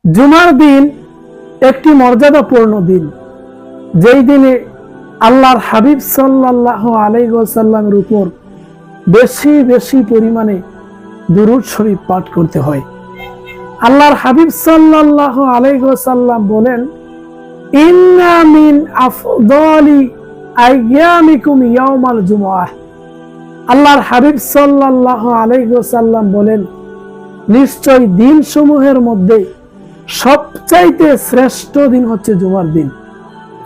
জুমার দিন একটি মর্যাদাপূর্ণ দিন, যেই দিনে আল্লাহর হাবিব সাল্লাল্লাহু আলাইহি ওয়াসাল্লামের উপর বেশি বেশি পরিমাণে দুরূদ শরীফ পাঠ করতে হয়। আল্লাহর হাবিব সাল্লাল্লাহু আলাইহি ওয়াসাল্লাম বলেন, ইন্না মিন আফদালি আইয়ামিকুম ইয়াউমাল জুমআহ। আল্লাহর হাবিব সাল্লাল্লাহু আলাইহি ওয়াসাল্লাম বলেন, নিশ্চয় দিন সমূহের মধ্যে সবচাইতে শ্রেষ্ঠ দিন হচ্ছে জুমার দিন।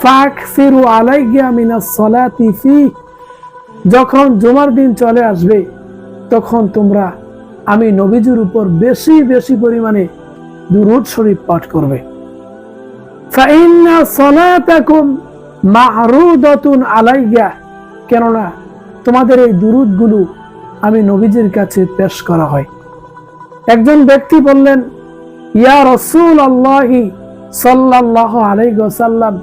ফাকসিরু আলাইয়া মিনাস সালাতি ফি। যখন জুমার দিন চলে আসবে তখন তোমরা আমি নবীজির উপর বেশি বেশি পরিমাণে দুরূদ শরীফ পাঠ করবে। ফাইন্না সালাতাকুম মা'রুদাতুন আলাইয়া। কেননা তোমাদের এই দুরূদগুলো আমি নবীজির কাছে পেশ করা হয়। একজন ব্যক্তি বললেন, ইয়া রাসূলুল্লাহি সাল্লাল্লাহু আলাইহি ওয়াসাল্লাম,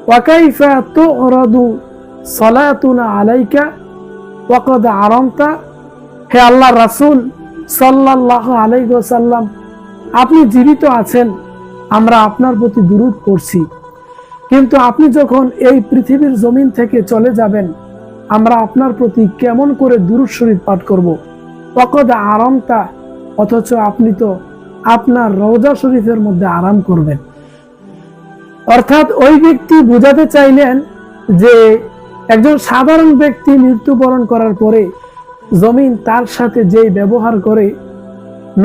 ওয়া কাইফা তু'রাদু সালাতুনা আলাইকা ওয়া ক্বাদ আরামতা। হে আল্লাহর রাসূল সাল্লাল্লাহু আলাইহি ওয়াসাল্লাম, আপনি জীবিত আছেন, আমরা আপনার প্রতি দুরূদ পড়ছি, কিন্তু আপনি যখন এই পৃথিবীর জমিন থেকে চলে যাবেন আমরা আপনার প্রতি কেমন করে দুরূদ শরীফ পাঠ করব। ওয়া ক্বাদ আরামতা, অথচ আপনি তো আপনার রওজা শরীফের মধ্যে আরাম করবেন। অর্থাৎ ওই ব্যক্তি বুঝাতে চাইলেন যে একজন সাধারণ ব্যক্তি মৃত্যুবরণ করার পরে জমিন তার সাথে যেই ব্যবহার করে,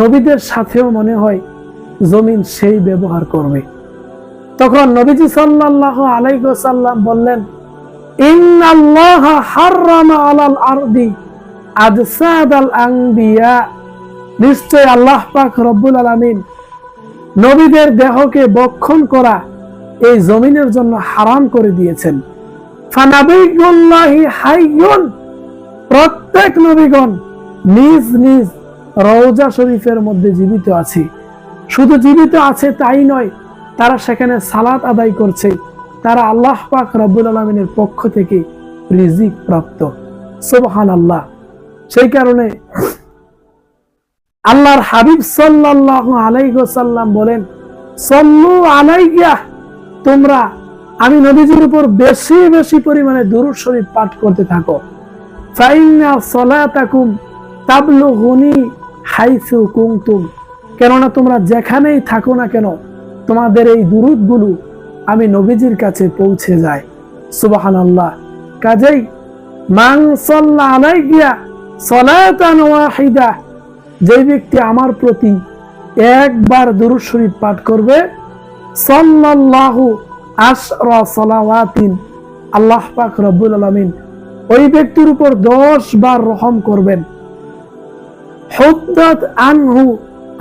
নবীদের সাথেও মনে হয় জমিন সেই ব্যবহার করবে। তখন নবীজি সাল্লাল্লাহু আলাইহি ওয়াসাল্লাম বললেন, ইন্নাল্লাহা হাররামা আলাল আরদি আজসাদাল আনবিয়া। নিশ্চয় আল্লাহ পাক রব্বুল আলামিন নবীদের দেহকে বক্ষণ করা এই জমিনের জন্য হারাম করে দিয়েছেন। ফানাবিয়ুল্লাহি হাইয়ুন। প্রত্যেক নবীগণ নিজ নিজ রওজা শরীফের মধ্যে জীবিত আছে। শুধু জীবিত আছে তাই নয়, তারা সেখানে সালাত আদায় করছে, তারা আল্লাহ পাক রব্বুল আলামিনের পক্ষ থেকে রিজিক প্রাপ্ত। সুবহানাল্লাহ। সেই কারণে আল্লাহর হাবিব সাল্লাল্লাহু আলাইহি ওয়াসাল্লাম বলেন, সাল্লু আলাইয়া। তোমরা আমি নবীজির উপর বেশি বেশি পরিমাণে দুরূদ শরীফ পাঠ করতে থাকো। ফাইন্না সালাতাকুম তাবলুগুনি হাইসু কুনতুম। কেননা তোমরা যেখানেই থাকো না কেন তোমাদের এই দুরূদগুলো আমি নবীজির কাছে পৌঁছে যায়। সুবহানাল্লাহ। কাজেই মান সাল্লা আলাইয়া সালাতান ওয়াহিদা, যে ব্যক্তি আমার প্রতি একবার দুরূদ শরীফ পাঠ করবে, সাল্লাল্লাহু আশরা সালাওয়াতিন, আল্লাহ পাক রব্বুল আলামিন ওই ব্যক্তির উপর 10 বার রহম করবেন। হুদ্দাত আনহু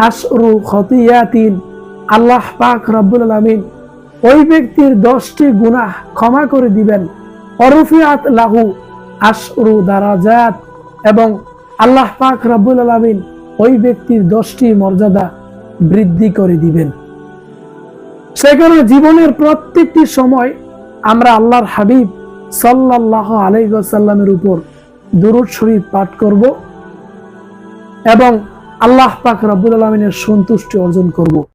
আশরু খতিয়াতিন, আল্লাহ পাক রব্বুল আলামিন ওই ব্যক্তির 10টি গুনাহ ক্ষমা করে দিবেন। অরফিআত লাহু আশরু দারাজাত, এবং আল্লাহ পাক রব্বুল আলামিন ওই ব্যক্তির 10টি মর্যাদা বৃদ্ধি করে দিবেন। সেখানে জীবনের প্রত্যেকটি সময় আমরা আল্লাহর হাবিব সাল্লাল্লাহু আলাইহি ওয়াসাল্লামের উপর দুরূদ শরীফ পাঠ করব এবং আল্লাহ পাক রব্বুল আলামিনের সন্তুষ্টি অর্জন করব।